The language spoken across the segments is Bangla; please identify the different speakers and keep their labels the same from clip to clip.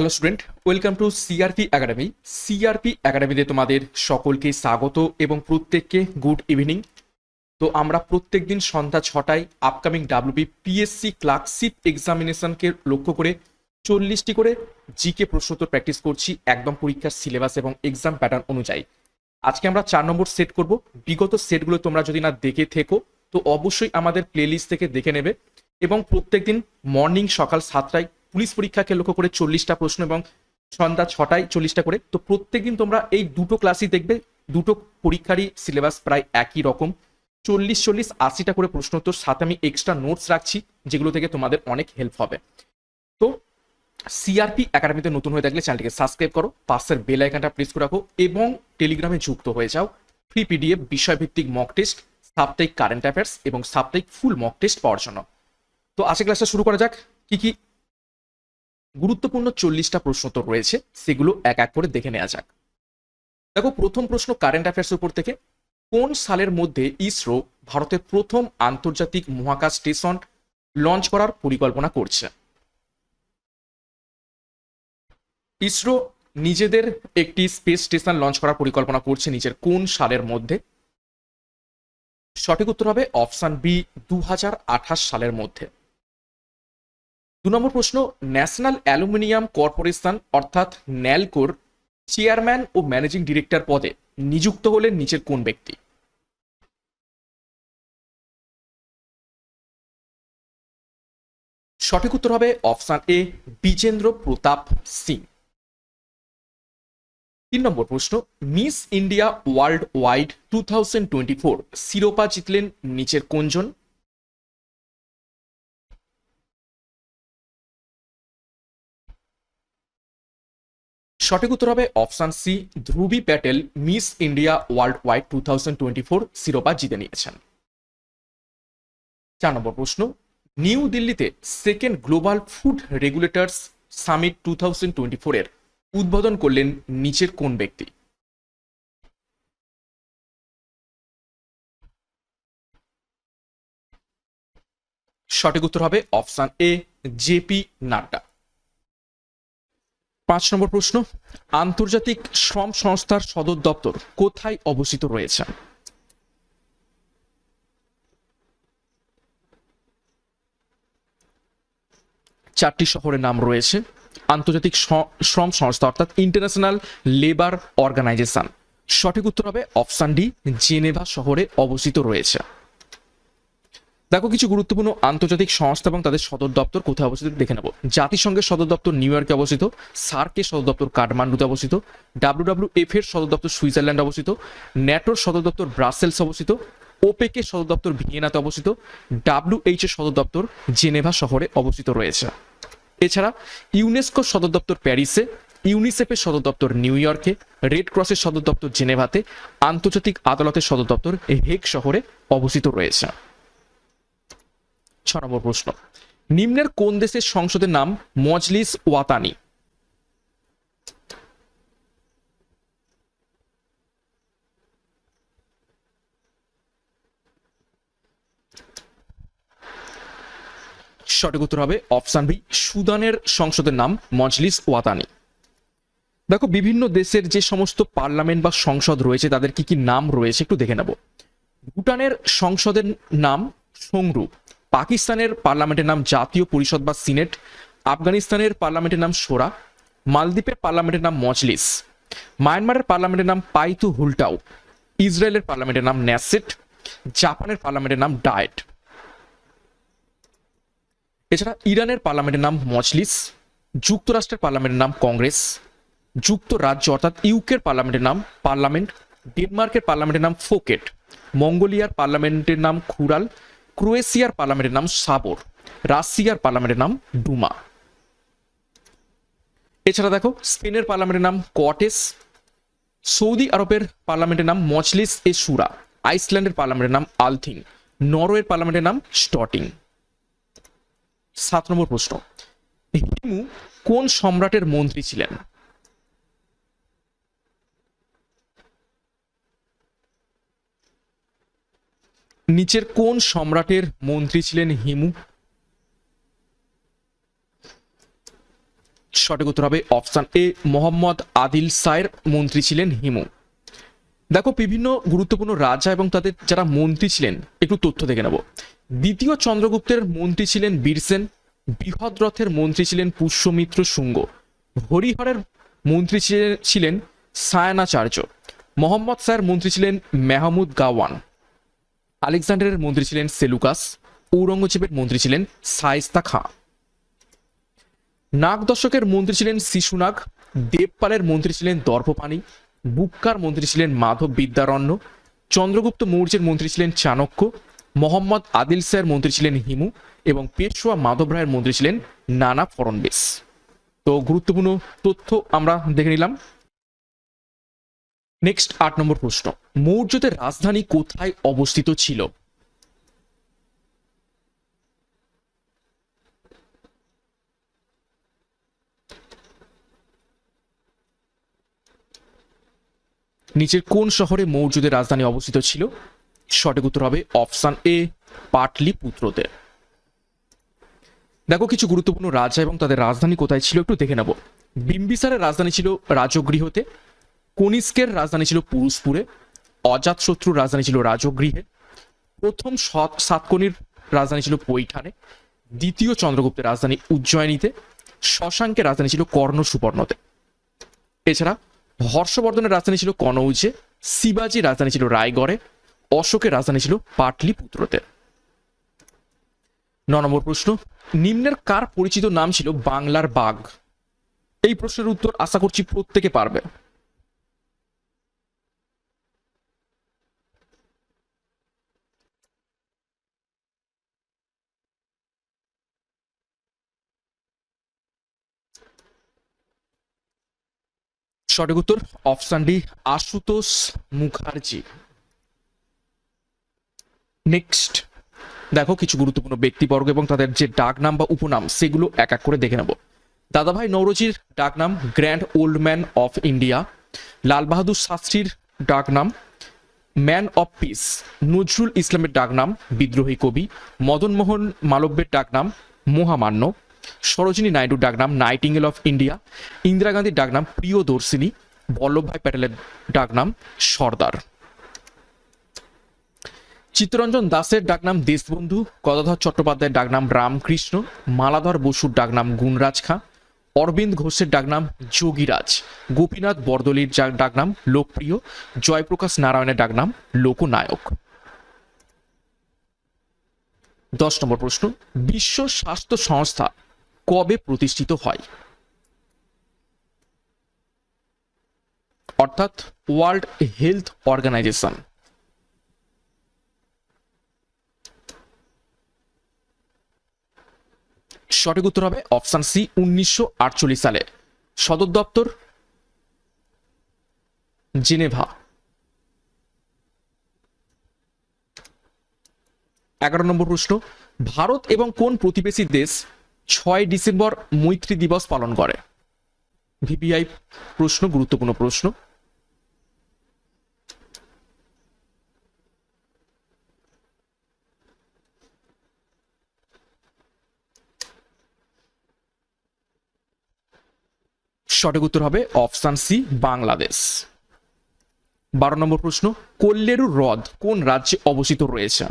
Speaker 1: Hello student, welcome to CRP academy. CRP একাডেমিতে তোমাদের সকলকে স্বাগত এবং প্রত্যেককে গুড ইভিনিং। তো আমরা প্রত্যেক দিন সন্ধ্যা 6টায় আপকামিং ডাব্লিউবি পিএসসি ক্লার্কশিপ এক্সামিনেশনকে লক্ষ্য করে 40টি করে জিকে প্রশ্নোত্তর প্র্যাকটিস করছি একদম পরীক্ষার সিলেবাস এবং এক্সাম প্যাটার্ন অনুযায়ী। আজকে আমরা 4 নম্বর সেট করব। বিগত সেটগুলো তোমরা যদি না দেখে থেকো তো অবশ্যই আমাদের প্লেলিস্ট থেকে দেখে নেবে। এবং প্রত্যেকদিন মর্নিং সকাল 7টায় পুলিশ পরীক্ষাকে লক্ষ্য করে 40টা প্রশ্ন এবং সন্ধ্যা 6টায় 40টা করে। তো প্রত্যেকদিন তোমরা এই দুটো ক্লাসই দেখবে। দুটো পরীক্ষারই সিলেবাস প্রায় একই রকম, 40-80টা করে প্রশ্নোত্তর, সাথে আমি এক্সট্রা নোটস রাখছি যেগুলো থেকে তোমাদের অনেক হেল্প হবে। তো সিআরপি একাডেমিতে নতুন হয়ে থাকলে চ্যানেলটিকে সাবস্ক্রাইব করো, পাশের বেল আইকনটা প্রেস করে রাখো এবং টেলিগ্রামে যুক্ত হয়ে যাও ফ্রি পিডিএফ বিষয়ভিত্তিক মক টেস্ট, সাপ্তাহিক কারেন্ট অ্যাফেয়ার্স এবং সাপ্তাহিক ফুল মক টেস্ট পাওয়ার জন্য। তো আজকে ক্লাসটা শুরু করা যাক। কি কি গুরুত্বপূর্ণ 40টা প্রশ্নোত্তর রয়েছে সেগুলো এক এক করে দেখে নেওয়া যাক। দেখো, প্রথম প্রশ্ন কারেন্ট অ্যাফেয়ার্স উপর থেকে। কোন সালের মধ্যে ইসরো ভারতের প্রথম আন্তর্জাতিক মহাকাশ স্টেশন লঞ্চ করার পরিকল্পনা করছে? ইসরো নিজেদের একটি স্পেস স্টেশন লঞ্চ করার পরিকল্পনা করছে নিজের কোন সালের মধ্যে? সঠিক উত্তর হবে অপশন বি, 2028 সালের মধ্যে। 2 নম্বর প্রশ্ন, ন্যাশনাল অ্যালুমিনিয়াম কর্পোরেশন অর্থাৎ ন্যালকোর চেয়ারম্যান ও ম্যানেজিং ডিরেক্টর পদে নিযুক্ত হলেন নিচের কোন ব্যক্তি? সঠিক উত্তর হবে অপশন এ, বিজেন্দ্র প্রতাপ সিং। 3 নম্বর প্রশ্ন, মিস ইন্ডিয়া ওয়ার্ল্ড ওয়াইড 2024 শিরোপা জিতলেন নিচের কোনজন? সঠিক উত্তর হবে option C, Dhruvi Patel Miss India worldwide 2024 শিরোপা জিতে নিয়েছেন। 4 নম্বর প্রশ্ন, নিউ দিল্লিতে second global food regulators summit 2024 এর উদ্বোধন করলেন নিচের কোন ব্যক্তি? সঠিক উত্তর হবে অপশন এ, জেপি নাড্ডা। 5 নম্বর প্রশ্ন, আন্তর্জাতিক শ্রম সংস্থার সদর দপ্তর কোথায় অবস্থিত রয়েছে? চারটি শহরের নাম রয়েছে আন্তর্জাতিক শ্রম সংস্থা অর্থাৎ ইন্টারন্যাশনাল লেবার অর্গানাইজেশন। সঠিক উত্তর হবে অপশন ডি, জেনেভা শহরে অবস্থিত রয়েছে। দেখো, কিছু গুরুত্বপূর্ণ আন্তর্জাতিক সংস্থা এবং তাদের সদর দপ্তর কোথায় অবস্থিত দেখে নেব। জাতিসংঘের সদর দপ্তর নিউ ইয়র্কে অবস্থিত, সার্কের সদর দপ্তর কাঠমান্ডুতে অবস্থিত, ডাব্লিউডাব্লিউএফ এর সদর দপ্তর সুইজারল্যান্ডে অবস্থিত, ন্যাটোর সদর দপ্তর ব্রাসেলস অবস্থিত, ওপেক এর সদর দপ্তর ভিয়েনাতে অবস্থিত, ডাব্লিউএইচ এর সদর দপ্তর জেনেভা শহরে অবস্থিত রয়েছে। এছাড়া ইউনেস্কোর সদর দপ্তর প্যারিসে, ইউনিসেফের সদর দপ্তর নিউ ইয়র্কে, রেড ক্রসের সদর দপ্তর জেনেভাতে, আন্তর্জাতিক আদালতের সদর দপ্তর হেগ শহরে অবস্থিত রয়েছে। 6 নম্বর প্রশ্ন, নিম্নের কোন দেশের সংসদের নাম মজলিস ওয়াতানি? সঠিক উত্তর হবে অপশন বি, সুদানের সংসদের নাম মজলিস ওয়াতানি। দেখো, বিভিন্ন দেশের যে সমস্ত পার্লামেন্ট বা সংসদ রয়েছে তাদের কি কি নাম রয়েছে একটু দেখে নেব। ভুটানের সংসদের নাম সংরু, পাকিস্তানের পার্লামেন্টের নাম জাতীয় পরিষদ বা সিনেট, আফগানিস্তানের পার্লামেন্টের নাম শোরা, মালদ্বীপের পার্লামেন্টের নাম মজলিস, মায়ানমারের পার্লামেন্টের নাম পাইতু হুলটাউ, ইসরায়েলের পার্লামেন্টের নাম ন্যাসেট, জাপানের পার্লামেন্টের নাম ডায়েট। এছাড়া ইরানের পার্লামেন্টের নাম মজলিস, যুক্তরাষ্ট্রের পার্লামেন্টের নাম কংগ্রেস, যুক্তরাজ্য অর্থাৎ ইউকের পার্লামেন্টের নাম পার্লামেন্ট, ডেনমার্কের পার্লামেন্টের নাম ফোকেট, মঙ্গোলিয়ার পার্লামেন্টের নাম খুরাল, ক্রোয়েশিয়ার পার্লামেন্টের নাম সাবর, রাশিয়ার পার্লামেন্টের নাম ডুমা। এছাড়া দেখো, স্পেনের পার্লামেন্টের নাম কটেস, সৌদি আরবের পার্লামেন্টের নাম মজলিস এ শুরা, আইসল্যান্ডের পার্লামেন্টের নাম আলথিং, নরওয়ের পার্লামেন্টের নাম স্টটিং। 7 নম্বর প্রশ্ন, হিমু কোন সম্রাটের মন্ত্রী ছিলেন? নিচের কোন সম্রাটের মন্ত্রী ছিলেন হিমু? সঠিক উত্তর হবে অপশন এ, মোহাম্মদ আদিল শাহের মন্ত্রী ছিলেন হিমু। দেখো বিভিন্ন গুরুত্বপূর্ণ রাজা এবং তাদের যারা মন্ত্রী ছিলেন একটু তথ্য দেখে নেব। দ্বিতীয় চন্দ্রগুপ্তের মন্ত্রী ছিলেন বীরসেন, বৃহদ্রথের মন্ত্রী ছিলেন পুষ্যমিত্র শুঙ্গ, হরিহরের মন্ত্রী ছিলেন সায়নাচার্য, মোহাম্মদ শাহের মন্ত্রী ছিলেন মেহমুদ গাওয়ান, আলেকজান্ডারের মন্ত্রী ছিলেন সেলুকাস, ঔরঙ্গজেবের মন্ত্রী ছিলেন শায়েস্তা খাঁ। নাগ দশকের মন্ত্রী ছিলেন শিশুনাগ, দেবপালের মন্ত্রী ছিলেন দর্পপাণি, বুক্কার মন্ত্রী ছিলেন মাধব বিদ্যারণ্য, চন্দ্রগুপ্ত মৌর্যের মন্ত্রী ছিলেন চাণক্য, মোহাম্মদ আদিল শাহের মন্ত্রী ছিলেন হিমু এবং পেশোয়া মাধব রায়ের মন্ত্রী ছিলেন নানা ফড়নবিস। তো গুরুত্বপূর্ণ তথ্য আমরা দেখে নিলাম। নেক্সট 8 নম্বর প্রশ্ন, মৌর্যদের রাজধানী কোথায় অবস্থিত ছিল? নিচের কোন শহরে মৌর্যদের রাজধানী অবস্থিত ছিল? সঠিক উত্তর হবে অপশন এ, পাটলিপুত্রতে। দেখো কিছু গুরুত্বপূর্ণ রাজা এবং তাদের রাজধানী কোথায় ছিল একটু দেখে নেব। বিম্বিসারের রাজধানী ছিল রাজগৃহতে, কনিষ্কের রাজধানী ছিল পুরুষপুরে, অজাতশত্রুর রাজধানী ছিল রাজগৃহে, প্রথম সাতকর্ণীর রাজধানী ছিল পৈঠানে, দ্বিতীয় চন্দ্রগুপ্তের রাজধানী উজ্জয়িনীতে, শশাঙ্কের রাজধানী ছিল কর্ণ সুবর্ণতে। এছাড়া হর্ষবর্ধনের রাজধানী ছিল কনৌজে, শিবাজির রাজধানী ছিল রায়গড়ে, অশোকের রাজধানী ছিল পাটলিপুত্রতে। 9 নম্বর প্রশ্ন, নিম্নের কার পরিচিত নাম ছিল বাংলার বাঘ? এই প্রশ্নের উত্তর আশা করছি প্রত্যেকে পারবে। সঠিক উত্তর option D, Ashutosh Mukherjee. Next দেখো কিছু গুরুত্বপূর্ণ ব্যক্তিবর্গ এবং তাদের যে ডাক নাম বা উপনাম সেগুলো এক এক করে দেখে নেব। দাদাভাই নওরোজির ডাক নাম grand old man of India, Lal Bahadur শাস্ত্রীর ডাক নাম ম্যান অফ পিস, নজরুল ইসলামের ডাক নাম বিদ্রোহী কবি, মদন মোহন মালব্যের ডাক নাম মহামান্য, সরোজিনী নাইডুর ডাক নাম নাইটিঙ্গেল অফ ইন্ডিয়া, ইন্দিরা গান্ধীর ডাক নাম প্রিয়দর্শিনী, বল্লভভাই প্যাটেলের ডাক নাম সর্দার, চিত্তরঞ্জন দাসের ডাকনাম দেশবন্ধু, গদাধর চট্টোপাধ্যায়ের ডাকনাম রামকৃষ্ণ, মালাধর বসুর ডাকনাম গুণরাজ খাঁ, অরবিন্দ ঘোষের ডাকনাম যোগীরাজ, গোপীনাথ বরদলির ডাকনাম লোকপ্রিয়, জয়প্রকাশ নারায়ণের ডাকনাম লোকনায়ক। 10 নম্বর প্রশ্ন, বিশ্ব স্বাস্থ্য সংস্থা কবে প্রতিষ্ঠিত হয়? অর্থাৎ ওয়ার্ল্ড হেলথ অর্গানাইজেশন। সঠিক উত্তর হবে অপশন সি, 1948 সালে। সদর দপ্তর জেনেভা। 11 নম্বর প্রশ্ন, ভারত এবং কোন প্রতিবেশী দেশ 6 ডিসেম্বর মৈত্রী দিবস পালন করে? ভিভিআই প্রশ্ন, গুরুত্বপূর্ণ প্রশ্ন। সঠিক উত্তর হবে অপশন সি, বাংলাদেশ। 12 নম্বর প্রশ্ন, কোল্লেরু হ্রদ কোন রাজ্যে অবস্থিত রয়েছে?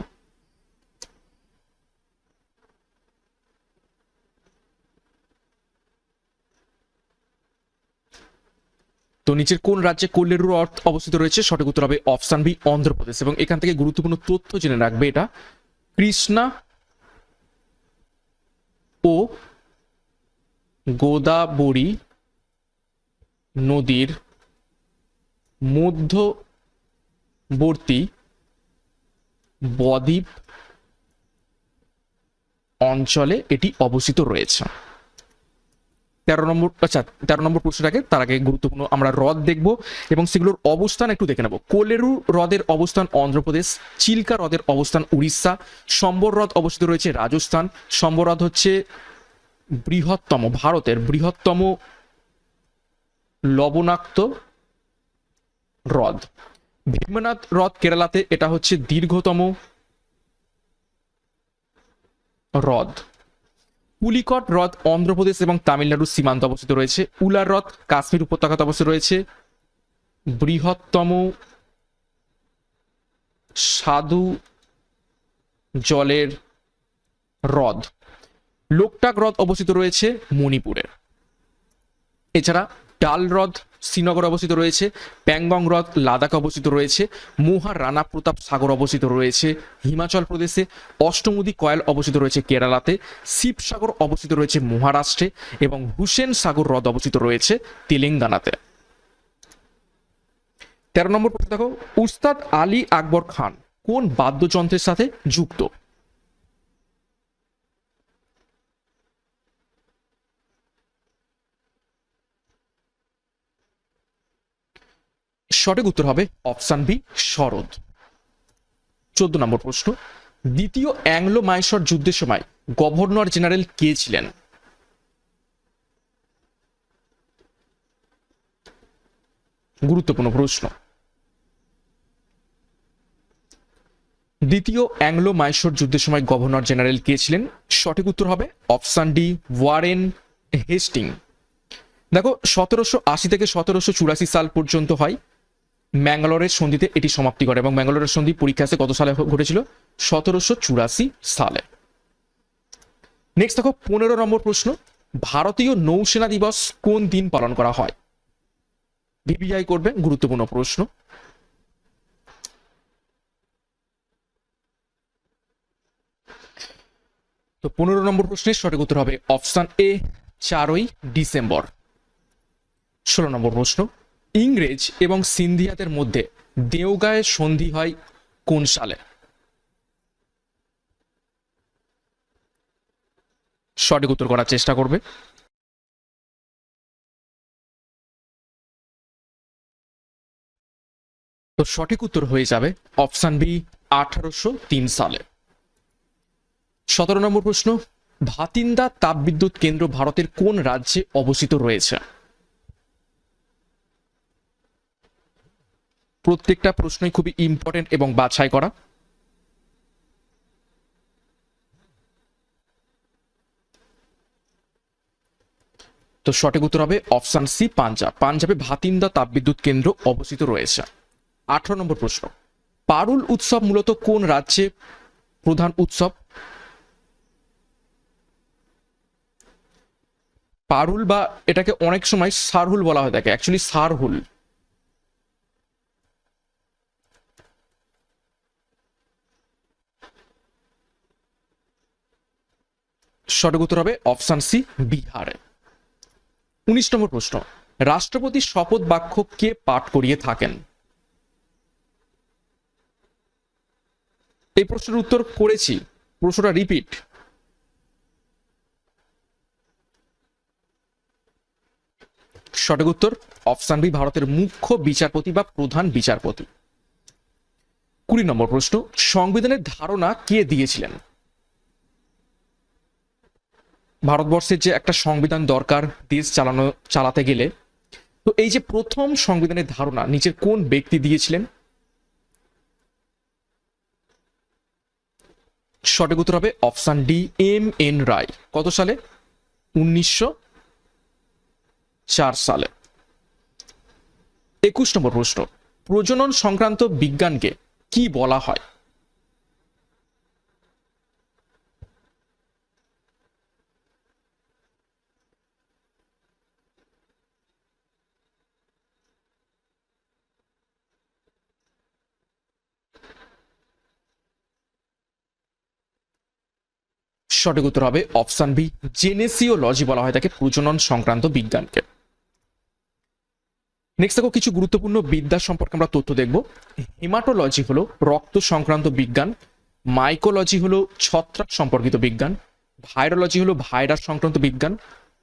Speaker 1: তো নিচের কোন রাজ্যে কোল্লেরু হ্রদ অবস্থিত রয়েছে? সঠিক উত্তর হবে অপশন বি, অন্ধ্রপ্রদেশ। এবং এখান থেকে গুরুত্বপূর্ণ তথ্য জেনে রাখবে, এটা কৃষ্ণা ও গোদাবরী নদীর মধ্যবর্তী বদ্বীপ অঞ্চলে এটি অবস্থিত রয়েছে। 13 নম্বর প্রশ্নটাকে তার আগে গুরুত্বপূর্ণ আমরা হ্রদ দেখব এবং সেগুলোর অবস্থান একটু দেখে নেব। কোলেরু হ্রদের অবস্থান অন্ধ্রপ্রদেশ, চিল্কা হ্রদের অবস্থান উড়িষ্যা, সম্বর হ্রদ অবস্থিত রয়েছে রাজস্থান। সম্বর হ্রদ হচ্ছে ভারতের বৃহত্তম লবণাক্ত হ্রদ। ভীমনাথ হ্রদ কেরালাতে, এটা হচ্ছে দীর্ঘতম হ্রদ। পুলিকট হ্রদ অন্ধ্রপ্রদেশ এবং তামিলনাড়ুর সীমান্তে অবস্থিত রয়েছে। উলার হ্রদ কাশ্মীর উপত্যকাতে অবস্থিত রয়েছে। বৃহত্তম স্বাদু জলের হ্রদ লোকটাক হ্রদ অবস্থিত রয়েছে মণিপুরে। এছাড়া ডাল হ্রদ শ্রীনগর অবস্থিত রয়েছে। প্যাংগং হ্রদ লাদাখে অবস্থিত রয়েছে। মোহার রানা প্রতাপ সাগর অবস্থিত রয়েছে হিমাচল প্রদেশে। অষ্টমুদি কয়েল অবস্থিত রয়েছে কেরালাতে। শিবসাগর অবস্থিত রয়েছে মহারাষ্ট্রে এবং হুসেন সাগর হ্রদ অবস্থিত রয়েছে তেলেঙ্গানাতে। 13 নম্বর প্রশ্ন দেখো, উস্তাদ আলী আকবর খান কোন বাদ্যযন্ত্রের সাথে যুক্ত? সঠিক উত্তর হবে অপশন বি শরৎ। 14 নম্বর প্রশ্ন, দ্বিতীয় অ্যাংলো মাইসর যুদ্ধের সময় গভর্নর জেনারেল কে ছিলেন? গুরুত্বপূর্ণ প্রশ্ন। দ্বিতীয় অ্যাংলো মাইসর যুদ্ধের সময় গভর্নর জেনারেল কে ছিলেন? সঠিক উত্তর হবে অপশন ডি ওয়ারেন হেস্টিং। দেখো 1780 থেকে 1784 সাল পর্যন্ত হয়। ম্যাঙ্গালোরের সন্ধিতে এটি সমাপ্তি করে এবং ম্যাঙ্গালোরের সন্ধি পরীক্ষা আসে কত সালে ঘটেছিল? 1784 সালে। নেক্সট দেখো 15 নম্বর প্রশ্ন, ভারতীয় নৌসেনা দিবস কোন দিন পালন করা হয়? ভিভিআই করবে, গুরুত্বপূর্ণ প্রশ্ন। তো 15 নম্বর প্রশ্নের সঠিক উত্তর হবে অপশন এ 4ই ডিসেম্বর। 16 নম্বর প্রশ্ন, ইংরেজ এবং সিন্ধিয়াদের মধ্যে দেওগাঁয়ের সন্ধি হয় কোন সালে? সঠিক উত্তর করার চেষ্টা করবে। তো সঠিক উত্তর হয়ে যাবে অপশন বি 1803 সালে। 17 নম্বর প্রশ্ন, ভাতিন্দা তাপবিদ্যুৎ কেন্দ্র ভারতের কোন রাজ্যে অবস্থিত রয়েছে? প্রত্যেকটা প্রশ্নই খুবই ইম্পর্টেন্ট এবং বাছাই করা। তো সঠিক উত্তর হবে অপশন সি পাঞ্জাব। পাঞ্জাবে ভাতিন্দা তাপবিদ্যুৎ কেন্দ্র অবস্থিত রয়েছে। 18 নম্বর প্রশ্ন, পারুল উৎসব মূলত কোন রাজ্যে প্রধান উৎসব? পারুল বা এটাকে অনেক সময় সারহুল বলা হয়ে থাকে, অ্যাকচুয়ালি সারহুল। সঠিক উত্তর হবে অপশন সি বিহারে। 19 নম্বর প্রশ্ন, রাষ্ট্রপতি শপথ বাক্য কে পাঠ করিয়ে থাকেন? এই প্রশ্নের উত্তর করেছি, প্রশ্নটা রিপিট। সঠিক উত্তর অপশন বি ভারতের মুখ্য বিচারপতি বা প্রধান বিচারপতি। 20 নম্বর প্রশ্ন, সংবিধানের ধারণা কে দিয়েছিলেন? ভারতবর্ষের যে একটা সংবিধান দরকার দেশ চালাতে গেলে, তো এই যে প্রথম সংবিধানের ধারণা নিচের কোন ব্যক্তি দিয়েছিলেন? সঠিক উত্তর হবে অপশন ডি এম এন রায়। কত সালে? 1904 সালে। 21 নম্বর প্রশ্ন, প্রজনন সংক্রান্ত বিজ্ঞানকে কি বলা হয়? সঠিক উত্তর হবে অপশন বি জেনেসিওলজি বলা হয় তাকে, প্রজনন সংক্রান্ত বিজ্ঞানকে। নেক্সট দেখো কিছু গুরুত্বপূর্ণ বিদ্যা সম্পর্কে আমরা তথ্য দেখব। হেমাটোলজি হলো রক্ত সংক্রান্ত বিজ্ঞান। মাইকোলজি হলো ছত্রাক সম্পর্কিত বিজ্ঞান। ভাইরোলজি হলো ভাইরাস সংক্রান্ত বিজ্ঞান।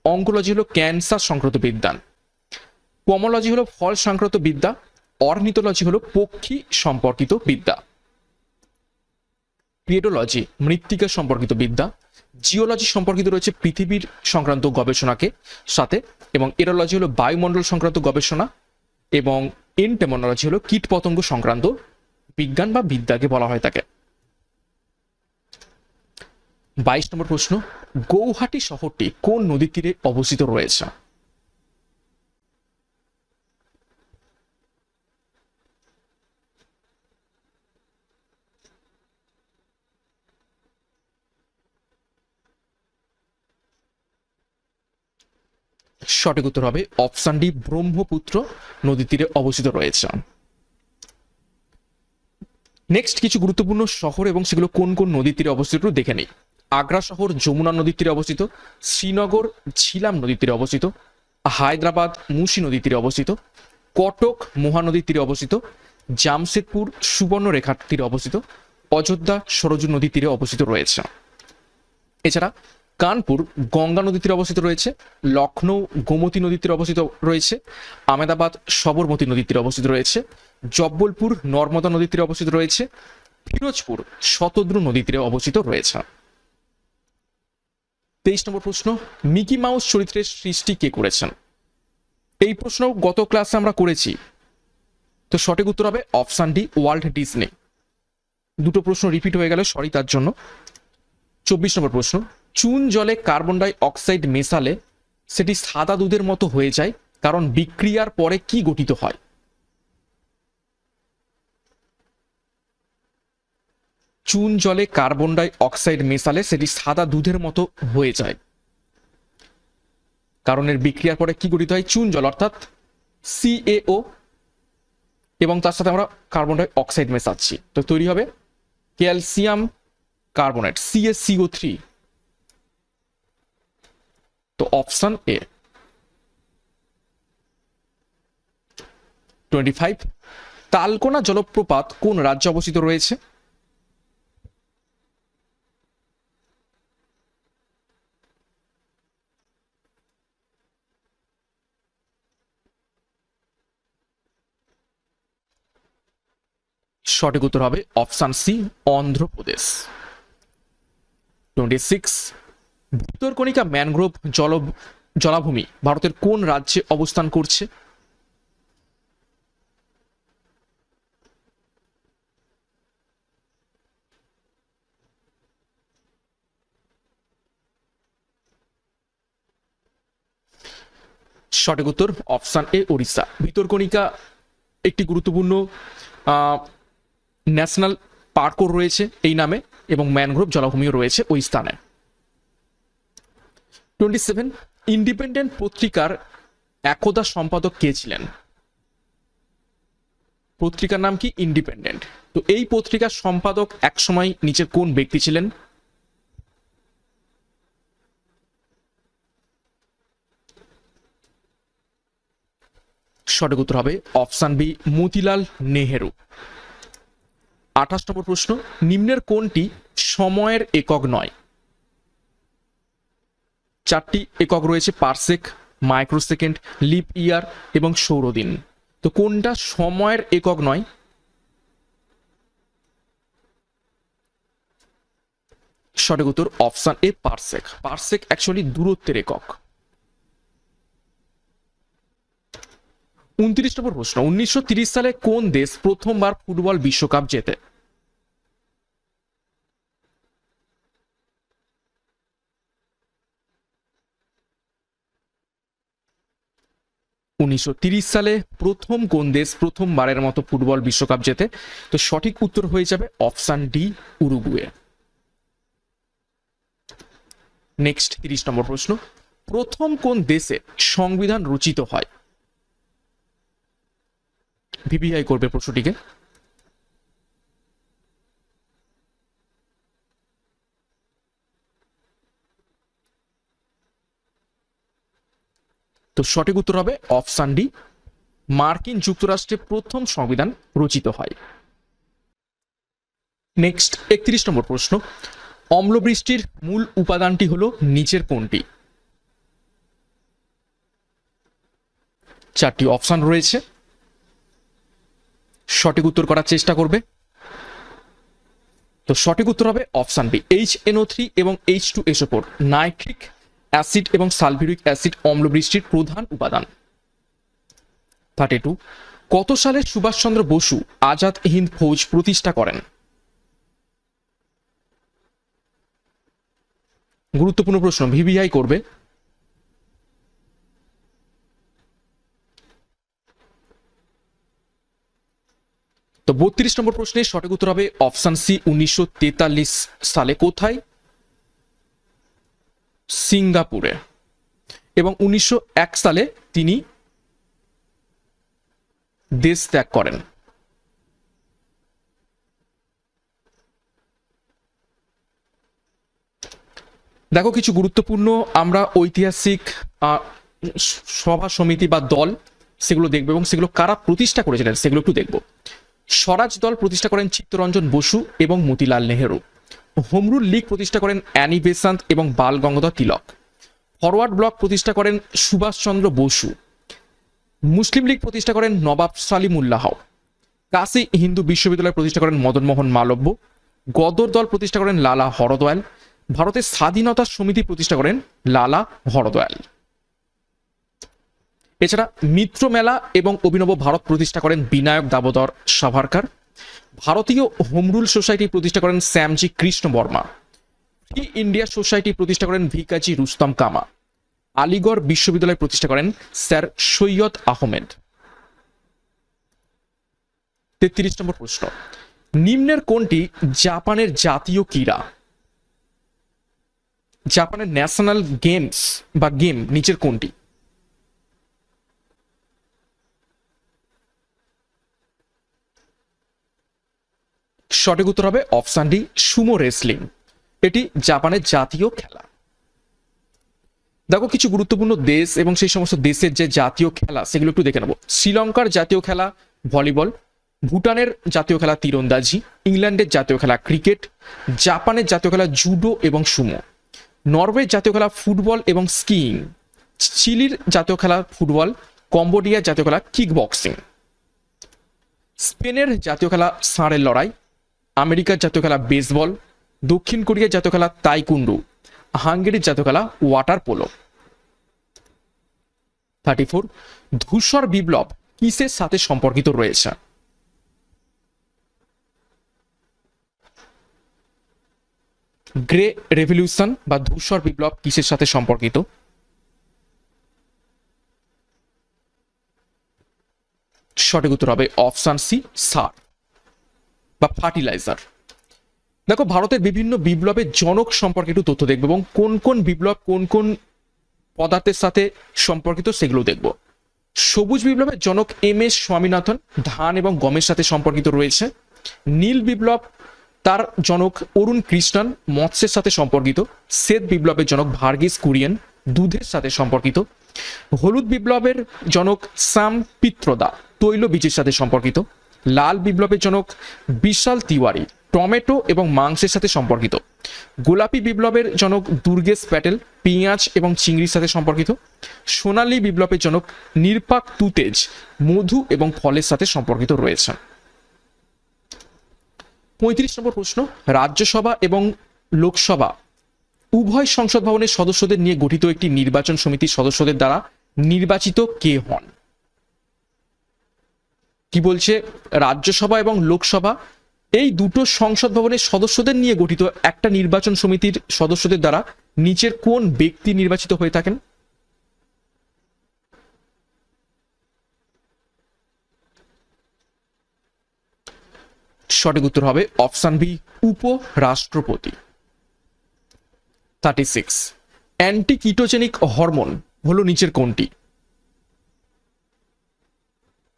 Speaker 1: অঙ্কোলজি হলো ক্যান্সার সংক্রান্ত বিজ্ঞান। পমোলজি হলো ফল সংক্রান্ত বিদ্যা। অর্নিথোলজি হলো পক্ষী সম্পর্কিত বিদ্যা। পেডোলজি মৃত্তিকা সম্পর্কিত বিদ্যা। জিওলজি সম্পর্কিত রয়েছে পৃথিবীর সংক্রান্ত গবেষণাকে সাথে, এবং এরোলজি হলো বায়ুমণ্ডল সংক্রান্ত গবেষণা, এবং এন্টেমোলজি হলো কীটপতঙ্গ সংক্রান্ত বিজ্ঞান বা বিদ্যাকে বলা হয় থাকে। 22 নম্বর প্রশ্ন, গৌহাটি শহরটি কোন নদীর তীরে অবস্থিত রয়েছে? সঠিক উত্তর হবে অপশন ডি, ব্রহ্মপুত্র নদীর তীরে অবস্থিত রয়েছে। নেক্সট কিছু গুরুত্বপূর্ণ শহর এবং সেগুলো কোন কোন নদীর তীরে অবস্থিত দেখে নেই। আগ্রা শহর যমুনা নদীর তীরে অবস্থিত, শ্রীনগর ঝিলাম নদীর তীরে অবস্থিত, হায়দ্রাবাদ মুসি নদীর তীরে অবস্থিত, কটক মহানদীর তীরে অবস্থিত, জামশেদপুর সুবর্ণরেখার তীরে অবস্থিত, অযোধ্যা সরজু নদীর তীরে অবস্থিত রয়েছে। এছাড়া কানপুর গঙ্গা নদীর তীরে অবস্থিত রয়েছে, লখনৌ গোমতী নদীর তীরে অবস্থিত রয়েছে, আহমেদাবাদ সবরমতী নদীর তীরে অবস্থিত রয়েছে, জব্বলপুর নর্মদা নদীর তীরে অবস্থিত রয়েছে, ফিরোজপুর শতদ্রু নদীর তীরে অবস্থিত রয়েছে। 23 নম্বর প্রশ্ন, মিকি মাউস চরিত্রের সৃষ্টি কে করেছেন? এই প্রশ্ন গত ক্লাসে আমরা করেছি, তো সঠিক উত্তর হবে অপশন ডি, ওয়াল্ট ডিজনি। দুটো প্রশ্ন রিপিট হয়ে গেল, সরি তার জন্য। 24 নম্বর প্রশ্ন, চুন জলে কার্বন ডাই অক্সাইড মেশালে সেটি সাদা দুধের মতো হয়ে যায়, কারণ বিক্রিয়ার পরে কি গঠিত হয়? চুন জলে কার্বন ডাই অক্সাইড মেশালে সেটি সাদা দুধের মতো হয়ে যায়, কারণ এর বিক্রিয়ার পরে কি গঠিত হয়? চুন জল অর্থাৎ CaO, এবং তার সাথে আমরা কার্বন ডাই অক্সাইড মেশাচ্ছি, তো তৈরি হবে ক্যালসিয়াম কার্বনেট CaCO3। তো অপশন এ। 25, তালকোনা জলপ্রপাত কোন রাজ্যে অবস্থিত রয়েছে? সঠিক উত্তর হবে option C, Andhra Pradesh. 26, Bhitarkanika mangrove জলাভূমি ভারতের কোন রাজ্যে অবস্থান করছে? সঠিক উত্তর অপশন এ, ওড়িশা। ভিতরকণিকা একটি গুরুত্বপূর্ণ ন্যাশনাল পার্কও রয়েছে এই নামে, এবং ম্যানগ্রোভ জলাভূমিও রয়েছে ওই স্থানে। 27, ইন্ডিপেন্ডেন্ট পত্রিকার একদা সম্পাদক কে ছিলেন? পত্রিকার নাম কি? ইন্ডিপেন্ডেন্ট। তো এই পত্রিকার সম্পাদক একসময় নিচের কোন ব্যক্তি ছিলেন? সঠিক উত্তর হবে অপশন বি, মতিলাল নেহেরু। 28 নম্বর প্রশ্ন, নিম্নের কোনটি সময়ের একক নয়? চারটি একক রয়েছে, পারসেক, মাইক্রোসেকেন্ড, লিপ ইয়ার এবং সৌরদিন। তো কোনটা সময়ের একক নয়? সঠিক উত্তর option A, parsec. Parsec actually দূরত্বের একক। 29 নম্বর প্রশ্ন, 1930 সালে কোন দেশ প্রথমবার ফুটবল বিশ্বকাপ জেতে? 1930 সালে প্রথম কোন দেশ প্রথমবারের মতো ফুটবল বিশ্বকাপ জেতে? তো সঠিক উত্তর হয়ে যাবে অপশন ডি, উরুগুয়ে। নেক্সট 30 নম্বর প্রশ্ন, প্রথম কোন দেশে সংবিধান রচিত হয়? ভিভিআই করবে প্রশ্নটিকে। তো সঠিক উত্তর হবে অপশন ডি, মার্কিন যুক্তরাষ্ট্রে প্রথম সংবিধান রচিত হয়। নেক্সট 31 নম্বর প্রশ্ন, অম্লবৃষ্টির মূল উপাদানটি হলো নিচের কোনটি? চারটি অপশন রয়েছে, সঠিক উত্তর করার চেষ্টা করবে। তো সঠিক উত্তর হবে অপশন বি, HNO3 এবং H2SO4। নাইট্রিক অ্যাসিড এবং সালফিউরিক অ্যাসিড অম্লবৃষ্টির প্রধান উপাদান। 32, কত সালে সুভাষচন্দ্র বসু আজাদ হিন্দ ফৌজ প্রতিষ্ঠা করেন? গুরুত্বপূর্ণ প্রশ্ন, ভিভিআই করবে। তো 32 নম্বর প্রশ্নের সঠিক উত্তর হবে অপশন সি 1943 সালে। কোথায়? সিঙ্গাপুরে। এবং 1901 সালে তিনি দেশ ত্যাগ করেন। দেখো কিছু গুরুত্বপূর্ণ আমরা ঐতিহাসিক সভা সমিতি বা দল সেগুলো দেখবো এবং সেগুলো কারা প্রতিষ্ঠা করেছিলেন সেগুলো একটু দেখবো। স্বরাজ দল প্রতিষ্ঠা করেন চিত্তরঞ্জন বসু এবং মতিলাল নেহেরু। হোম রুল লীগ প্রতিষ্ঠা করেন অ্যানি বেসান্ত এবং বাল গঙ্গাধর তিলক। ফরওয়ার্ড ব্লক প্রতিষ্ঠা করেন সুভাষচন্দ্র বসু। মুসলিম লীগ প্রতিষ্ঠা করেন নবাব সালিমুল্লাহ। কাশী হিন্দু বিশ্ববিদ্যালয় প্রতিষ্ঠা করেন মদন মোহন মালব্য। গদর দল প্রতিষ্ঠা করেন লালা হরদয়াল। ভারতের স্বাধীনতা সমিতি প্রতিষ্ঠা করেন লালা হরদয়াল। এছাড়া মিত্র মেলা এবং অভিনব ভারত প্রতিষ্ঠা করেন বিনায়ক দামোদর সাভারকার। ভারতীয় হোম রুল সোসাইটি প্রতিষ্ঠা করেন Shyamji Krishna Varma. Free India society প্রতিষ্ঠা করেন ভিকাজি রুস্তম কামা। আলিগড় বিশ্ববিদ্যালয় প্রতিষ্ঠা করেন স্যার সৈয়দ আহমেদ। 33 নম্বর প্রশ্ন, নিম্নের কোনটি জাপানের জাতীয় ক্রীড়া? জাপানের ন্যাশনাল গেমস বা গেম নিচের কোনটি? সঠিক উত্তর হবে অপশন ডি সুমো রেসলিং। এটি জাপানের জাতীয় খেলা। দেখো কিছু গুরুত্বপূর্ণ দেশ এবং সেই সমস্ত দেশের যে জাতীয় খেলা সেগুলো একটু দেখে নেব। শ্রীলঙ্কার জাতীয় খেলা ভলিবল। ভুটানের জাতীয় খেলা তীরন্দাজি। ইংল্যান্ডের জাতীয় খেলা ক্রিকেট। জাপানের জাতীয় খেলা জুডো এবং সুমো। নরওয়ের জাতীয় খেলা ফুটবল এবং স্কিইং। চিলির জাতীয় খেলা ফুটবল। কম্বোডিয়ার জাতীয় খেলা কিক বক্সিং। স্পেনের জাতীয় খেলা ষাঁড়ের লড়াই। আমেরিকার জাতীয় খেলা বেসবল। দক্ষিণ কোরিয়ার জাতীয় খেলা তাইকুন্ডু। হাঙ্গেরির জাতীয় খেলা ওয়াটার পোলো। 34 ধূসর বিপ্লব কিসের সাথে সম্পর্কিত রয়েছে? গ্রে রেভলিউশন বা ধূসর বিপ্লব কিসের সাথে সম্পর্কিত? সঠিক উত্তর হবে অপশন সি সার বা ফার্টিলাইজার। দেখো ভারতের বিভিন্ন বিপ্লবের জনক সম্পর্কে একটু তথ্য দেখবো এবং কোন কোন বিপ্লব কোন কোন পদার্থের সাথে সম্পর্কিত সেগুলো দেখব। সবুজ বিপ্লবের জনক এম এস স্বামীনাথন ধান এবং গমের সাথে সম্পর্কিত রয়েছে। নীল বিপ্লব তার জনক অরুণ কৃষ্ণন মৎস্যের সাথে সম্পর্কিত। শ্বেত বিপ্লবের জনক ভার্গিস কুরিয়েন দুধের সাথে সম্পর্কিত। হলুদ বিপ্লবের জনক সাম পিত্রদা তৈল বীজের সাথে সম্পর্কিত। লাল বিপ্লবের জনক বিশাল তিওয়ারি টমেটো এবং মাংসের সাথে সম্পর্কিত। গোলাপি বিপ্লবের জনক দুর্গেশ প্যাটেল পেঁয়াজ এবং চিংড়ির সাথে সম্পর্কিত। সোনালী বিপ্লবের জনক নির্পাক তুতেজ মধু এবং ফলের সাথে সম্পর্কিত রয়েছে। 35 নম্বর প্রশ্ন, রাজ্যসভা এবং লোকসভা উভয় সংসদ ভবনের সদস্যদের নিয়ে গঠিত একটি নির্বাচন সমিতির সদস্যদের দ্বারা নির্বাচিত কে হন? কি বলছে? রাজ্যসভা এবং লোকসভা এই দুটো সংসদ ভবনের সদস্যদের নিয়ে গঠিত একটা নির্বাচন সমিতির সদস্যদের দ্বারা নিচের কোন ব্যক্তি নির্বাচিত হয়ে থাকেন? সঠিক উত্তর হবে অপশন বি উপরাষ্ট্রপতি। 36 অ্যান্টিকিটোজেনিক হরমোন হলো নিচের কোনটি?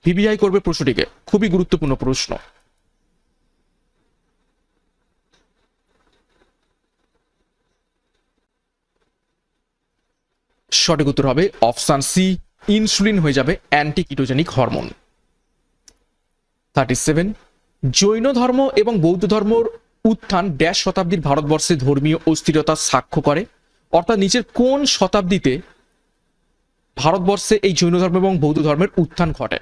Speaker 1: ভিভিআই করবে প্রশ্নটিকে, খুবই গুরুত্বপূর্ণ প্রশ্ন। সঠিক উত্তর হবে অপশন সি ইনসুলিন হয়ে যাবে অ্যান্টিকিটোজেনিক হরমোন। 37 জৈন ধর্ম এবং বৌদ্ধ ধর্মের উত্থান ড্যাশ শতাব্দীর ভারতবর্ষে ধর্মীয় অস্থিরতার সাক্ষ্য করে? অর্থাৎ নিচের কোন শতাব্দীতে ভারতবর্ষে এই জৈন ধর্ম এবং বৌদ্ধ ধর্মের উত্থান ঘটে?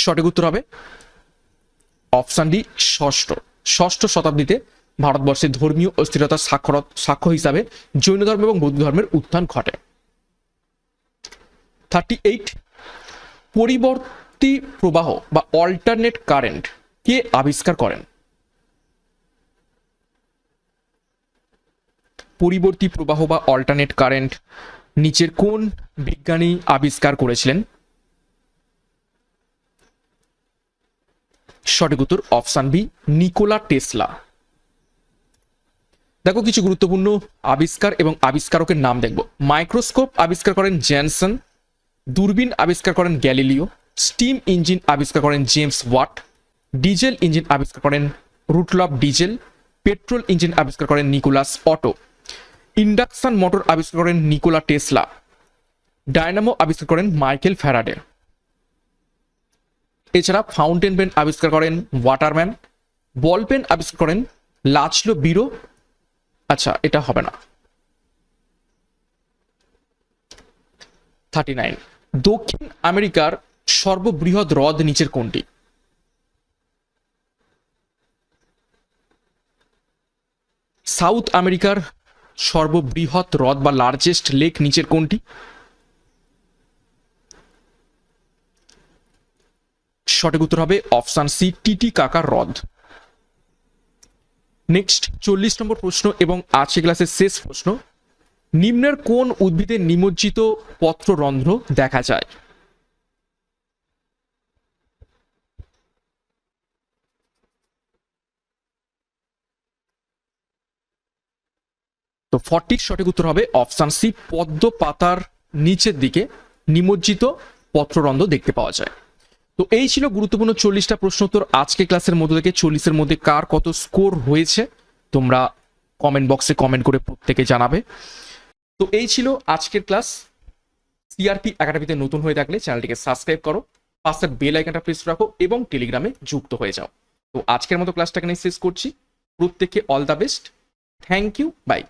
Speaker 1: সঠিক উত্তর হবে অপশন ডি ষষ্ঠ শতাব্দীতে ভারতবর্ষে ধর্মীয় অস্থিরতার সাক্ষ্য হিসাবে জৈন ধর্ম এবং বৌদ্ধ ধর্মের উত্থান ঘটে। 38, পরিবর্তী প্রবাহ বা অল্টারনেট কারেন্ট কে আবিষ্কার করেন? পরিবর্তী প্রবাহ বা অল্টারনেট কারেন্ট নিচের কোন বিজ্ঞানী আবিষ্কার করেছিলেন? সঠিক উত্তর অপশন বি, নিকোলা টেসলা। দেখো কিছু গুরুত্বপূর্ণ আবিষ্কার এবং আবিষ্কারকের নাম দেখব। মাইক্রোস্কোপ আবিষ্কার করেন জেনসন, দূরবীন আবিষ্কার করেন গ্যালিলিও, স্টিম ইঞ্জিন আবিষ্কার করেন জেমস ওয়াট, ডিজেল ইঞ্জিন আবিষ্কার করেন রুটলফ ডিজেল, পেট্রোল ইঞ্জিন আবিষ্কার করেন নিকোলাস অটো, ইন্ডাকশন মোটর আবিষ্কার করেন নিকোলা টেসলা, ডায়নামো আবিষ্কার করেন মাইকেল ফ্যারাডে। এছাড়া ফাউন্টেন পেন আবিষ্কার করেন ওয়াটারম্যান, বল পেন আবিষ্কার করেন লাচলো বিরো। আচ্ছা, এটা হবে না। 39, দক্ষিণ আমেরিকার সর্ববৃহৎ হ্রদ নিচের কোনটি? সাউথ আমেরিকার সর্ববৃহৎ হ্রদ বা লার্জেস্ট লেক নিচের কোনটি? সঠিক উত্তর হবে অপশন সি, টিটিকাকা হ্রদ। নেক্সট 40 নম্বর প্রশ্ন এবং আজকে ক্লাসের শেষ প্রশ্ন। নিম্নের কোন উদ্ভিদের নিমজ্জিত পত্ররন্ধ্র দেখা যায়? তো 40 সঠিক উত্তর হবে অপশন সি, পদ্ম পাতার নিচের দিকে নিমজ্জিত পত্ররন্ধ্র দেখতে পাওয়া যায়। তো এই ছিল গুরুত্বপূর্ণ 40টা প্রশ্ন উত্তর আজকে ক্লাসের মধ্যে থেকে। 40-এর মধ্যে কার কত স্কোর হয়েছে তোমরা কমেন্ট বক্সে কমেন্ট করে প্রত্যেকে জানাবে। তো এই ছিল আজকের ক্লাস। সিআরপি একাডেমিতে নতুন হয়ে থাকলে চ্যানেলটিকে সাবস্ক্রাইব করো, পাশের বেল আইকনটা প্রেস রাখো এবং টেলিগ্রামে যুক্ত হয়ে যাও। তো আজকের মতো ক্লাসটাকে নিয়ে শেষ করছি। প্রত্যেককে all the best. Thank you, by.